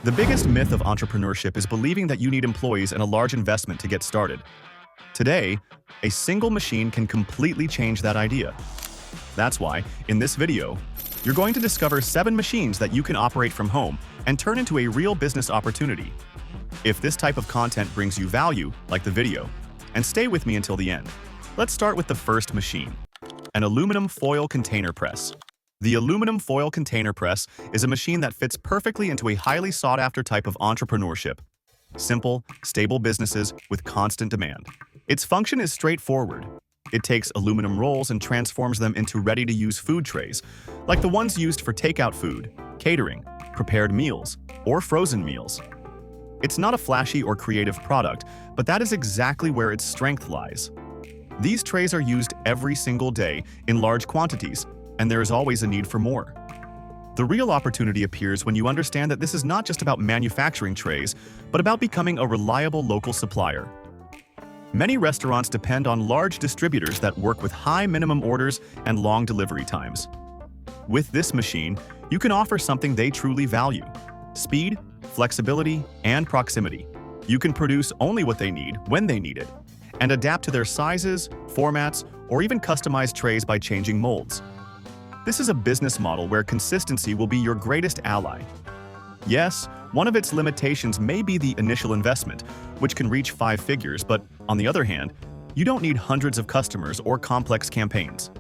The biggest myth of entrepreneurship is believing that you need employees and a large investment to get started. Today, a single machine can completely change that idea. That's why, in this video, you're going to discover 7 machines that you can operate from home and turn into a real business opportunity. If this type of content brings you value, like the video, and stay with me until the end. Let's start with the first machine, an aluminum foil container press. The aluminum foil container press is a machine that fits perfectly into a highly sought-after type of entrepreneurship. Simple, stable businesses with constant demand. Its function is straightforward. It takes aluminum rolls and transforms them into ready-to-use food trays, like the ones used for takeout food, catering, prepared meals, or frozen meals. It's not a flashy or creative product, but that is exactly where its strength lies. These trays are used every single day in large quantities, and there is always a need for more. The real opportunity appears when you understand that this is not just about manufacturing trays, but about becoming a reliable local supplier. Many restaurants depend on large distributors that work with high minimum orders and long delivery times. With this machine, you can offer something they truly value: speed, flexibility, and proximity. You can produce only what they need when they need it, and adapt to their sizes, formats, or even customize trays by changing molds. This is a business model where consistency will be your greatest ally. Yes, one of its limitations may be the initial investment, which can reach 5 figures, but on the other hand, you don't need hundreds of customers or complex campaigns.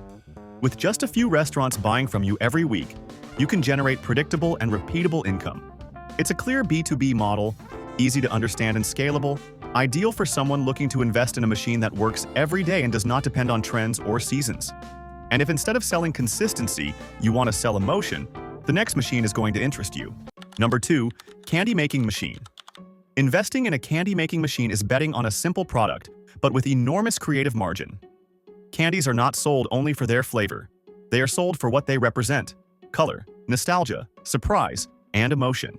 With just a few restaurants buying from you every week, you can generate predictable and repeatable income. It's a clear B2B model, easy to understand and scalable, ideal for someone looking to invest in a machine that works every day and does not depend on trends or seasons. And if instead of selling consistency, you want to sell emotion, the next machine is going to interest you. Number 2, candy making machine. Investing in a candy making machine is betting on a simple product, but with enormous creative margin. Candies are not sold only for their flavor. They are sold for what they represent: color, nostalgia, surprise, and emotion.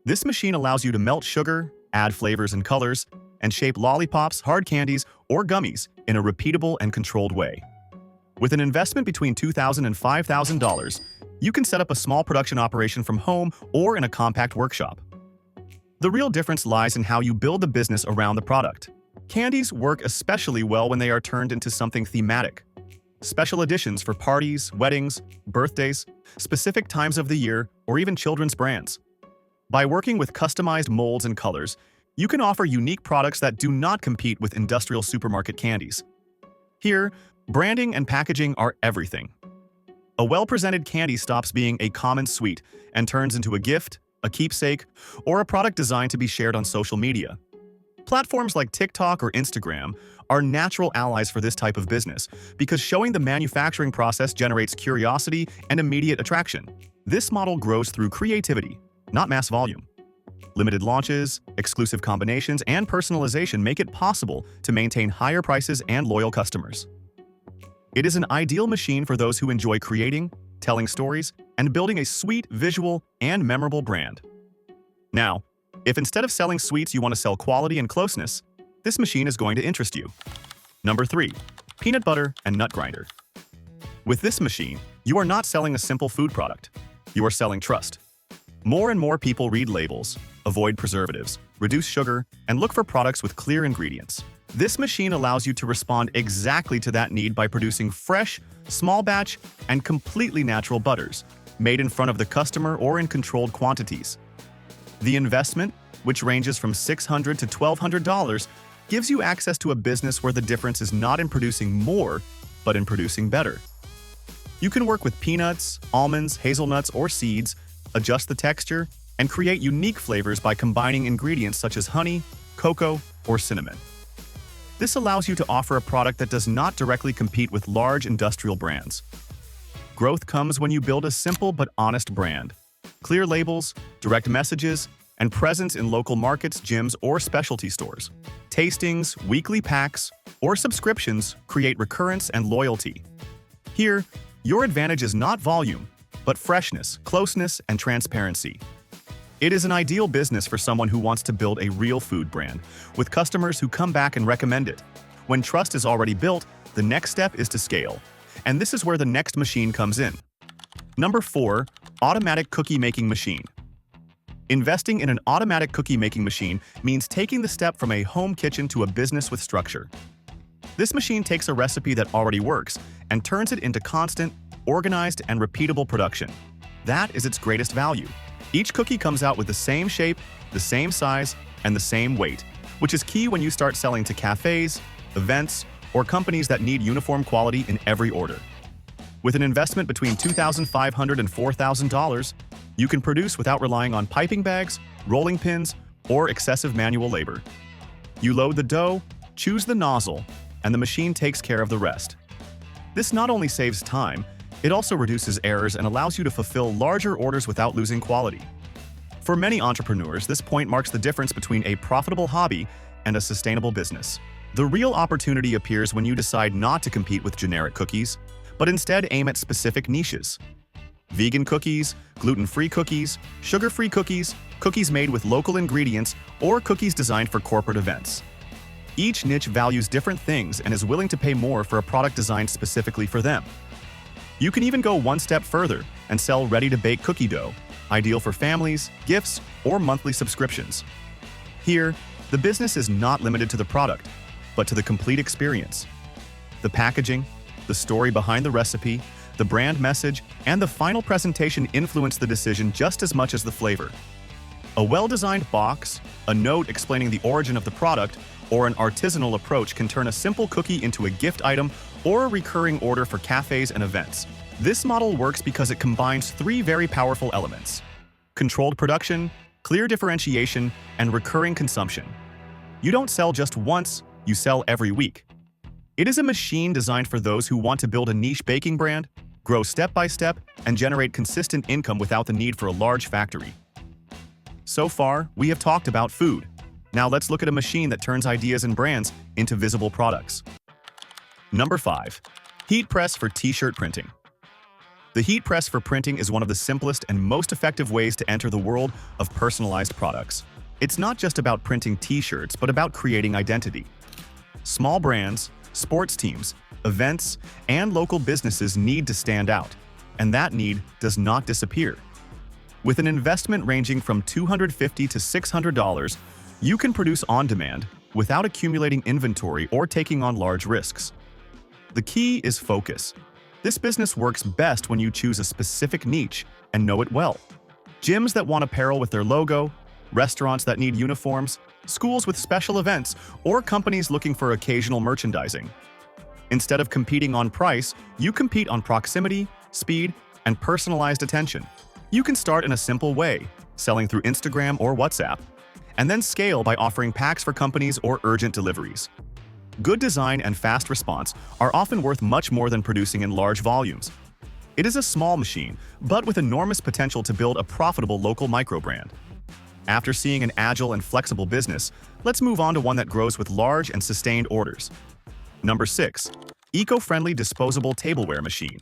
This machine allows you to melt sugar, add flavors and colors, and shape lollipops, hard candies, or gummies in a repeatable and controlled way. With an investment between $2,000 and $5,000, you can set up a small production operation from home or in a compact workshop. The real difference lies in how you build the business around the product. Candies work especially well when they are turned into something thematic. Special editions for parties, weddings, birthdays, specific times of the year, or even children's brands. By working with customized molds and colors, you can offer unique products that do not compete with industrial supermarket candies. Here, branding and packaging are everything. A well-presented candy stops being a common sweet and turns into a gift, a keepsake, or a product designed to be shared on social media. Platforms like TikTok or Instagram are natural allies for this type of business because showing the manufacturing process generates curiosity and immediate attraction. This model grows through creativity, not mass volume. Limited launches, exclusive combinations, and personalization make it possible to maintain higher prices and loyal customers. It is an ideal machine for those who enjoy creating, telling stories, and building a sweet, visual, and memorable brand. Now, if instead of selling sweets you want to sell quality and closeness, this machine is going to interest you. Number 3, peanut butter and nut grinder. With this machine, you are not selling a simple food product. You are selling trust. More and more people read labels, avoid preservatives, reduce sugar, and look for products with clear ingredients. This machine allows you to respond exactly to that need by producing fresh, small batch, and completely natural butters, made in front of the customer or in controlled quantities. The investment, which ranges from $600 to $1,200, gives you access to a business where the difference is not in producing more, but in producing better. You can work with peanuts, almonds, hazelnuts, or seeds, adjust the texture, and create unique flavors by combining ingredients such as honey, cocoa, or cinnamon. This allows you to offer a product that does not directly compete with large industrial brands. Growth comes when you build a simple but honest brand. Clear labels, direct messages, and presence in local markets, gyms, or specialty stores. Tastings, weekly packs, or subscriptions create recurrence and loyalty. Here, your advantage is not volume, but freshness, closeness, and transparency. It is an ideal business for someone who wants to build a real food brand, with customers who come back and recommend it. When trust is already built, the next step is to scale. And this is where the next machine comes in. Number 4, automatic cookie making machine. Investing in an automatic cookie-making machine means taking the step from a home kitchen to a business with structure. This machine takes a recipe that already works and turns it into constant, organized, and repeatable production. That is its greatest value. Each cookie comes out with the same shape, the same size, and the same weight, which is key when you start selling to cafes, events, or companies that need uniform quality in every order. With an investment between $2,500 and $4,000, you can produce without relying on piping bags, rolling pins, or excessive manual labor. You load the dough, choose the nozzle, and the machine takes care of the rest. This not only saves time, it also reduces errors and allows you to fulfill larger orders without losing quality. For many entrepreneurs, this point marks the difference between a profitable hobby and a sustainable business. The real opportunity appears when you decide not to compete with generic cookies, but instead aim at specific niches. Vegan cookies, gluten-free cookies, sugar-free cookies, cookies made with local ingredients, or cookies designed for corporate events. Each niche values different things and is willing to pay more for a product designed specifically for them. You can even go one step further and sell ready-to-bake cookie dough, ideal for families, gifts, or monthly subscriptions. Here, the business is not limited to the product, but to the complete experience. The packaging, the story behind the recipe, the brand message, and the final presentation influence the decision just as much as the flavor. A well-designed box, a note explaining the origin of the product, or an artisanal approach can turn a simple cookie into a gift item or a recurring order for cafes and events. This model works because it combines three very powerful elements: controlled production, clear differentiation, and recurring consumption. You don't sell just once, you sell every week. It is a machine designed for those who want to build a niche baking brand, grow step by step, and generate consistent income without the need for a large factory. So far, we have talked about food. Now let's look at a machine that turns ideas and brands into visible products. Number 5. Heat press for t-shirt printing. The heat press for printing is one of the simplest and most effective ways to enter the world of personalized products. It's not just about printing t-shirts, but about creating identity. Small brands, sports teams, events, and local businesses need to stand out, and that need does not disappear. With an investment ranging from $250 to $600, you can produce on demand without accumulating inventory or taking on large risks. The key is focus. This business works best when you choose a specific niche and know it well. Gyms that want apparel with their logo, restaurants that need uniforms, schools with special events, or companies looking for occasional merchandising. Instead of competing on price, you compete on proximity, speed, and personalized attention. You can start in a simple way, selling through Instagram or WhatsApp, and then scale by offering packs for companies or urgent deliveries. Good design and fast response are often worth much more than producing in large volumes. It is a small machine, but with enormous potential to build a profitable local microbrand. After seeing an agile and flexible business, let's move on to one that grows with large and sustained orders. Number 6. Eco-friendly disposable tableware machine.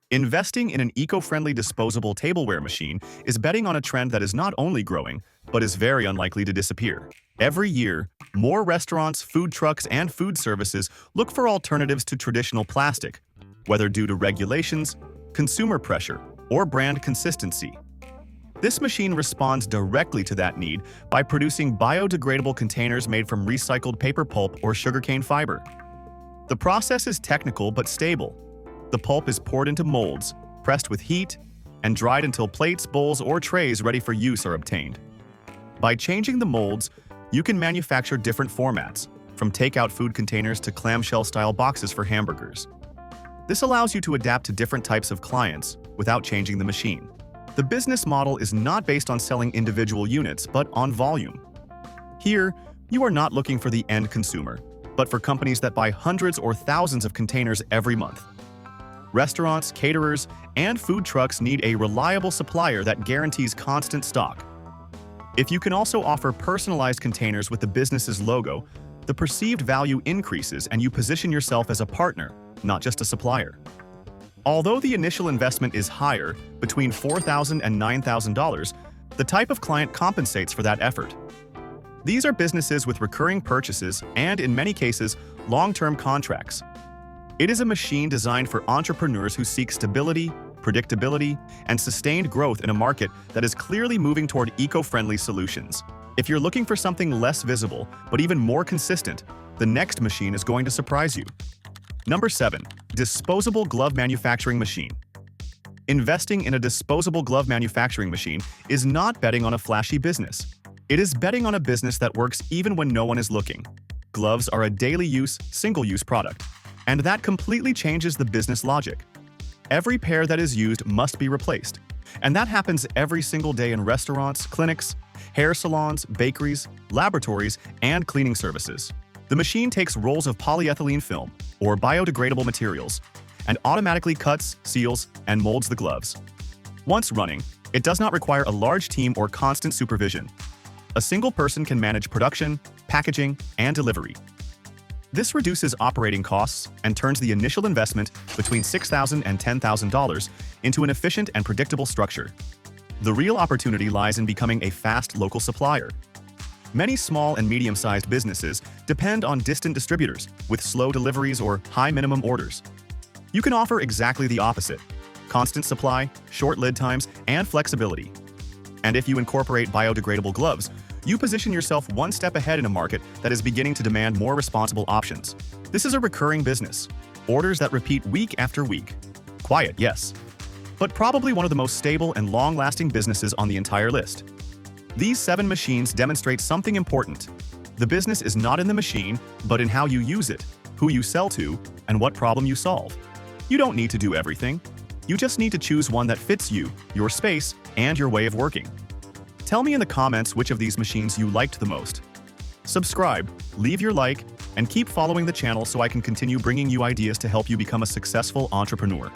Investing in an eco-friendly disposable tableware machine is betting on a trend that is not only growing, but is very unlikely to disappear. Every year, more restaurants, food trucks, and food services look for alternatives to traditional plastic, whether due to regulations, consumer pressure, or brand consistency. This machine responds directly to that need by producing biodegradable containers made from recycled paper pulp or sugarcane fiber. The process is technical but stable. The pulp is poured into molds, pressed with heat, and dried until plates, bowls, or trays ready for use are obtained. By changing the molds, you can manufacture different formats, from takeout food containers to clamshell-style boxes for hamburgers. This allows you to adapt to different types of clients without changing the machine. The business model is not based on selling individual units, but on volume. Here, you are not looking for the end consumer, but for companies that buy hundreds or thousands of containers every month. Restaurants, caterers, and food trucks need a reliable supplier that guarantees constant stock. If you can also offer personalized containers with the business's logo, the perceived value increases and you position yourself as a partner, not just a supplier. Although the initial investment is higher, between $4,000 and $9,000, the type of client compensates for that effort. These are businesses with recurring purchases and, in many cases, long-term contracts. It is a machine designed for entrepreneurs who seek stability, predictability, and sustained growth in a market that is clearly moving toward eco-friendly solutions. If you're looking for something less visible, but even more consistent, the next machine is going to surprise you. Number 7. Disposable glove manufacturing machine. Investing in a disposable glove manufacturing machine is not betting on a flashy business. It is betting on a business that works even when no one is looking. Gloves are a daily-use, single-use product, and that completely changes the business logic. Every pair that is used must be replaced, and that happens every single day in restaurants, clinics, hair salons, bakeries, laboratories, and cleaning services. The machine takes rolls of polyethylene film, or biodegradable materials, and automatically cuts, seals, and molds the gloves. Once running, it does not require a large team or constant supervision. A single person can manage production, packaging, and delivery. This reduces operating costs and turns the initial investment between $6,000 and $10,000 into an efficient and predictable structure. The real opportunity lies in becoming a fast local supplier. Many small and medium-sized businesses depend on distant distributors with slow deliveries or high minimum orders. You can offer exactly the opposite: constant supply, short lead times, and flexibility. And if you incorporate biodegradable gloves, you position yourself one step ahead in a market that is beginning to demand more responsible options. This is a recurring business. Orders that repeat week after week. Quiet, yes, but probably one of the most stable and long-lasting businesses on the entire list. These 7 machines demonstrate something important. The business is not in the machine, but in how you use it, who you sell to, and what problem you solve. You don't need to do everything. You just need to choose one that fits you, your space, and your way of working. Tell me in the comments which of these machines you liked the most. Subscribe, leave your like, and keep following the channel so I can continue bringing you ideas to help you become a successful entrepreneur.